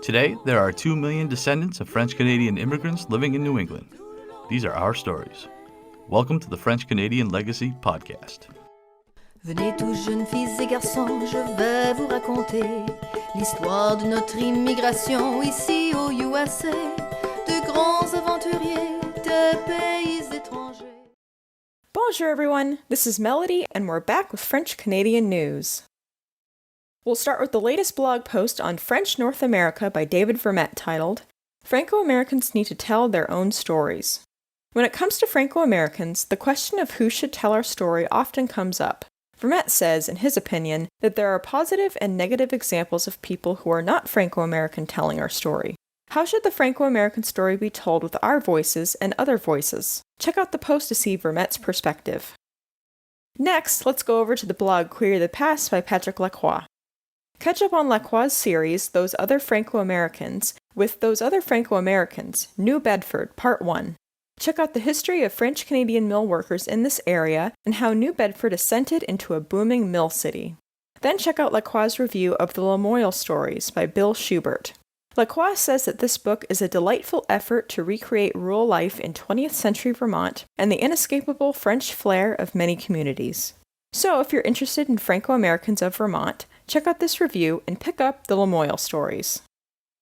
Today, there are 2 million descendants of French-Canadian immigrants living in New England. These are our stories. Welcome to the French-Canadian Legacy Podcast. Venez tous jeunes filles et garçons, je vais vous raconter l'histoire de notre immigration ici au USA, de grands aventuriers de pays étrangers. Bonjour everyone, this is Melody and we're back with French-Canadian news. We'll start with the latest blog post on French North America by David Vermette titled, Franco-Americans Need to Tell Their Own Stories. When it comes to Franco-Americans, the question of who should tell our story often comes up. Vermette says, in his opinion, that there are positive and negative examples of people who are not Franco-American telling our story. How should the Franco-American story be told with our voices and other voices? Check out the post to see Vermette's perspective. Next, let's go over to the blog Queer the Past by Patrick Lacroix. Catch up on Lacroix's series, Those Other Franco-Americans, with Those Other Franco-Americans, New Bedford, Part 1. Check out the history of French-Canadian mill workers in this area and how New Bedford ascended into a booming mill city. Then check out Lacroix's review of the Lamoille Stories by Bill Schubert. Lacroix says that this book is a delightful effort to recreate rural life in 20th century Vermont and the inescapable French flair of many communities. So if you're interested in Franco-Americans of Vermont, check out this review and pick up the Lamoille Stories.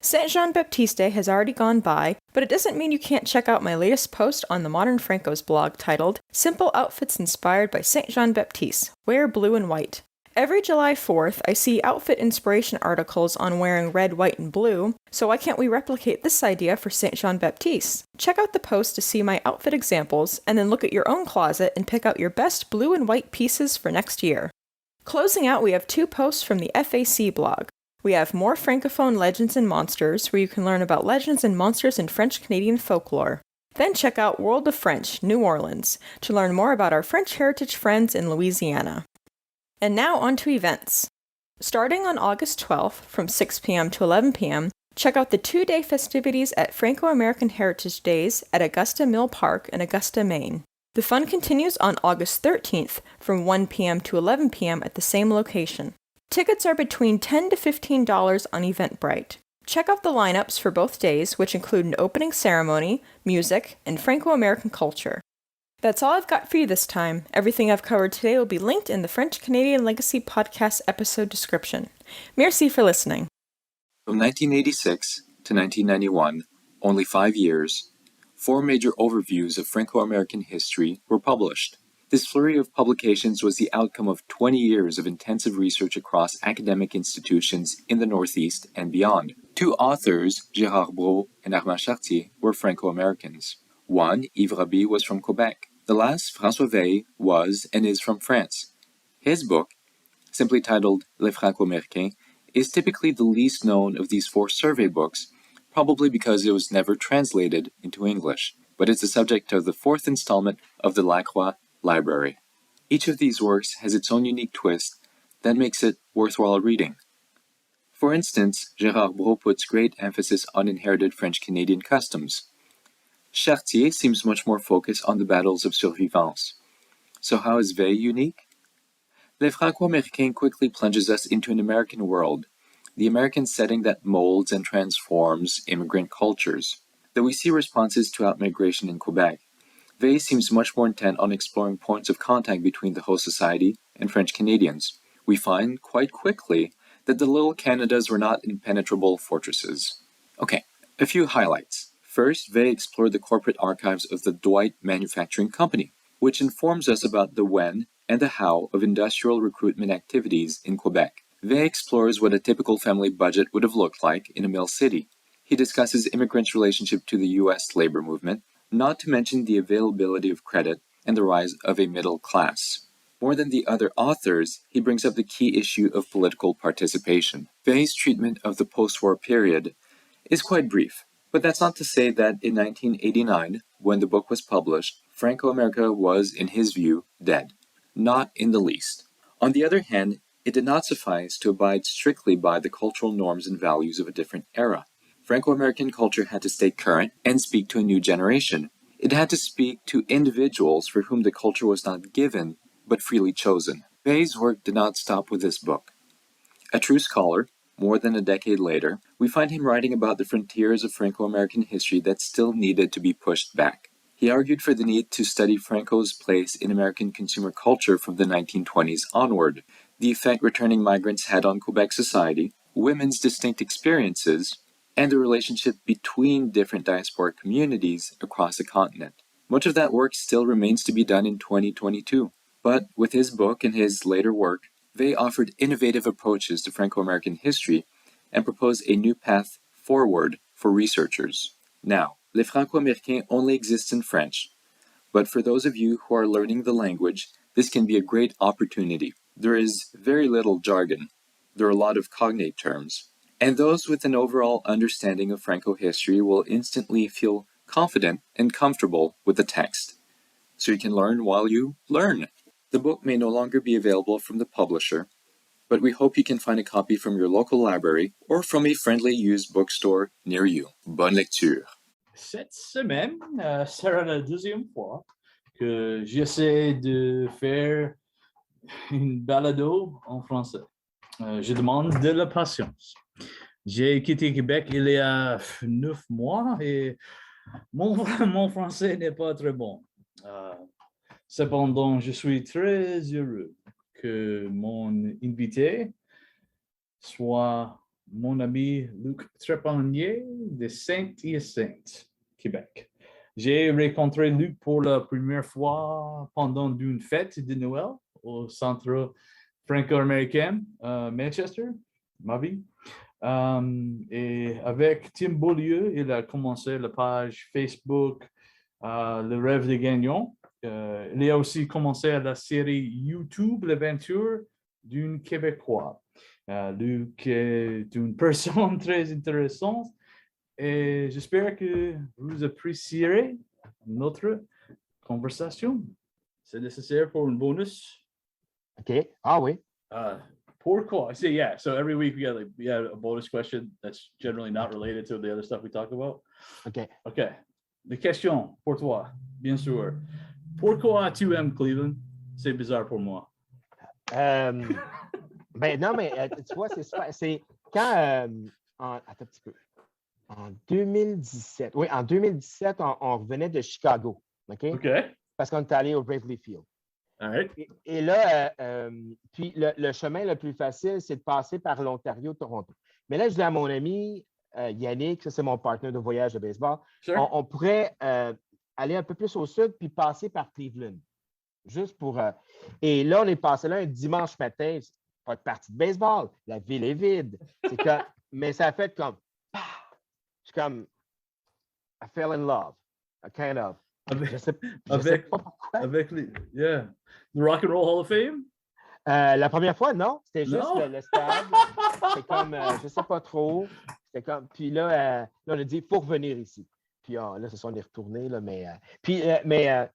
Saint-Jean-Baptiste has already gone by, but it doesn't mean you can't check out my latest post on the Modern Francos blog titled Simple Outfits Inspired by Saint-Jean-Baptiste, Wear Blue and White. Every July 4th, I see outfit inspiration articles on wearing red, white, and blue, so why can't we replicate this idea for Saint-Jean-Baptiste? Check out the post to see my outfit examples, and then look at your own closet and pick out your best blue and white pieces for next year. Closing out, we have 2 posts from the FAC blog. We have More Francophone Legends and Monsters, where you can learn about legends and monsters in French-Canadian folklore. Then check out World of French, New Orleans, to learn more about our French heritage friends in Louisiana. And now on to events. Starting on August 12th from 6 p.m. to 11 p.m., check out the 2-day festivities at Franco-American Heritage Days at Augusta Mill Park in Augusta, Maine. The fun continues on August 13th from 1 p.m. to 11 p.m. at the same location. Tickets are between $10 to $15 on Eventbrite. Check out the lineups for both days, which include an opening ceremony, music, and Franco-American culture. That's all I've got for you this time. Everything I've covered today will be linked in the French-Canadian Legacy Podcast episode description. Merci for listening. From 1986 to 1991, only 5 years, 4 major overviews of Franco-American history were published. This flurry of publications was the outcome of 20 years of intensive research across academic institutions in the Northeast and beyond. 2 authors, Gérard Brault and Armand Chartier, were Franco-Americans. One, Yves Roby, was from Quebec. The last, François Veil, was and is from France. His book, simply titled Les Franco-American, is typically the least known of these 4 survey books, probably because it was never translated into English, but it's the subject of the 4th installment of the Lacroix Library. Each of these works has its own unique twist that makes it worthwhile reading. For instance, Gérard Brault puts great emphasis on inherited French-Canadian customs. Chartier seems much more focused on the battles of survivance. So how is Veil unique? Les Franco-Americains quickly plunges us into an American world, the American setting that molds and transforms immigrant cultures. Though we see responses to outmigration in Quebec, Veil seems much more intent on exploring points of contact between the host society and French Canadians. We find, quite quickly, that the little Canadas were not impenetrable fortresses. Okay, a few highlights. First, Veil explored the corporate archives of the Dwight Manufacturing Company, which informs us about the when and the how of industrial recruitment activities in Quebec. Veil explores what a typical family budget would have looked like in a mill city. He discusses immigrants' relationship to the U.S. labor movement, not to mention the availability of credit and the rise of a middle class. More than the other authors, he brings up the key issue of political participation. Veil's treatment of the post-war period is quite brief. But that's not to say that in 1989, when the book was published, Franco-America was, in his view, dead. Not in the least. On the other hand, it did not suffice to abide strictly by the cultural norms and values of a different era. Franco-American culture had to stay current and speak to a new generation. It had to speak to individuals for whom the culture was not given, but freely chosen. Bay's work did not stop with this book. A true scholar, more than a decade later, we find him writing about the frontiers of Franco-American history that still needed to be pushed back. He argued for the need to study Franco's place in American consumer culture from the 1920s onward, the effect returning migrants had on Quebec society, women's distinct experiences, and the relationship between different diasporic communities across the continent. Much of that work still remains to be done in 2022, but with his book and his later work, Vey offered innovative approaches to Franco-American history and proposed a new path forward for researchers. Now, Les Franco-American only exists in French, but for those of you who are learning the language, this can be a great opportunity. There is very little jargon. There are a lot of cognate terms. And those with an overall understanding of Franco history will instantly feel confident and comfortable with the text. So you can learn while you learn. The book may no longer be available from the publisher, but we hope you can find a copy from your local library or from a friendly used bookstore near you. Bonne lecture! Cette semaine, sera la deuxième fois que j'essaie de faire une balado en français. Je demande de la patience. J'ai quitté Québec il y a 9 mois et mon français n'est pas très bon. Cependant, je suis très heureux que mon invité soit mon ami Luc Trépanier de XIXe-XXe, Québec. J'ai rencontré Luc pour la première fois pendant une fête de Noël au centre Franco-American à Manchester, ma vie. Et avec Tim Beaulieu, il a commencé la page Facebook Le Rêve des Gagnants. Il a aussi commencé la série YouTube L'aventure d'un Québécois. Luc est une personne très intéressante et j'espère que vous apprécierez notre conversation. C'est nécessaire pour un bonus. Okay. Ah oui. Pourquoi? So yeah, so every week we have a bonus question that's generally not related to the other stuff we talk about. Okay. Okay. La question pour toi, bien sûr. Pourquoi tu aimes Cleveland? C'est bizarre pour moi. Ben non, mais tu vois, c'est quand, attends un petit peu, en 2017, oui, en 2017, on revenait de Chicago, OK? Parce qu'on est allé au Wrigley Field. All right. Et là, puis le chemin le plus facile, c'est de passer par l'Ontario-Toronto. Mais là, je dis à mon ami Yannick, ça c'est mon partenaire de voyage de baseball, Sure. on pourrait aller un peu plus au sud puis passer par Cleveland. Juste pour... Et là, on est passé là un dimanche matin, pas de partie de baseball, la ville est vide. Mais ça a fait comme... Je suis comme... I fell in love, kind of. Je sais pas pourquoi. Avec les... Yeah. The Rock and Roll Hall of Fame? La première fois, non. C'était juste Non? le stade. C'était comme, je sais pas trop. C'était comme... Puis là, on a dit, il faut revenir ici. Puis là, c'est ça, on est retourné. Là, mais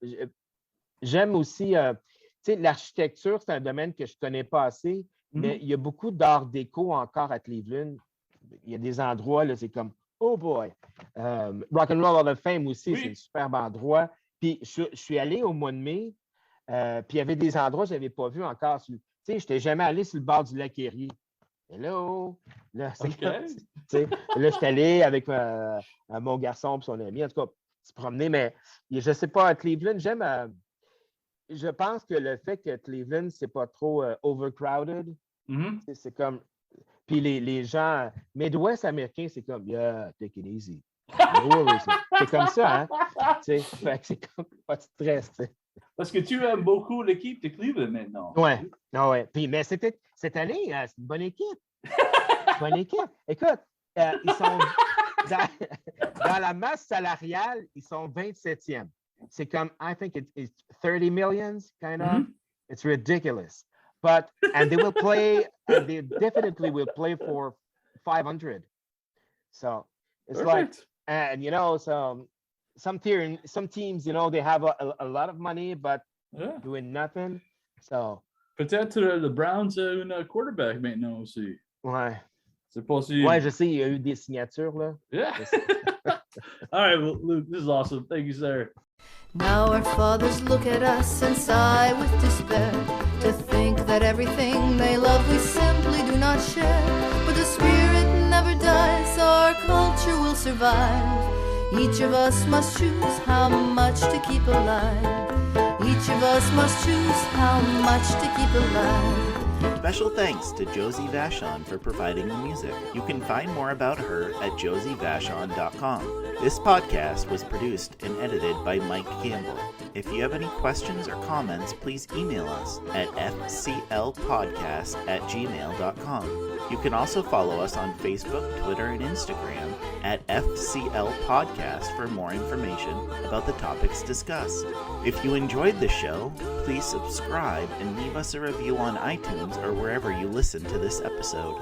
j'aime aussi... tu sais, l'architecture, c'est un domaine que je ne connais pas assez, mais il y a beaucoup d'art déco encore à Cleveland. Il y a des endroits, là, c'est comme, oh boy! Rock and Roll Hall of Fame aussi, c'est un superbe endroit. Puis je suis allé au mois de mai, puis il y avait des endroits que je n'avais pas vus encore. Tu sais, je n'étais jamais allé sur le bord du lac Erie. Hello! Là, c'est là, je suis allé avec mon garçon et son ami. En tout cas, se promener, mais je ne sais pas, à Cleveland, je pense que le fait que Cleveland, c'est pas trop overcrowded, c'est comme... Puis les gens Midwest américains, c'est comme, yeah, take it easy. C'est comme ça, hein? Fait que c'est comme pas de stress. T'sais. Parce que tu aimes beaucoup l'équipe de Cleveland maintenant. Oui, ouais. Puis, mais cette année, c'est une bonne équipe. Bonne équipe. Écoute, ils sont dans la masse salariale, ils sont 27e. C'est comme, I think it's 30 millions, kind of. It's ridiculous. And they will play, and they definitely will play for 500. So it's like, and you know, some teams, you know, they have a lot of money, but doing nothing. So peut-être le Browns a un quarterback maintenant aussi. Ouais. C'est possible. Ouais, je sais, il y a eu des signatures là. Yeah. All right, well, Luke, this is awesome. Thank you, sir. Now our fathers look at us and sigh with despair to think that that everything they love we simply do not share. But the spirit never dies, our culture will survive. Each of us must choose how much to keep alive. Each of us must choose how much to keep alive. Special thanks to Josie Vachon for providing the music. You can find more about her at josievachon.com. This podcast was produced and edited by Mike Campbell. If you have any questions or comments, please email us at fclpodcast@gmail.com. You can also follow us on Facebook, Twitter, and Instagram at FCL Podcast for more information about the topics discussed. If you enjoyed the show, please subscribe and leave us a review on iTunes or wherever you listen to this episode.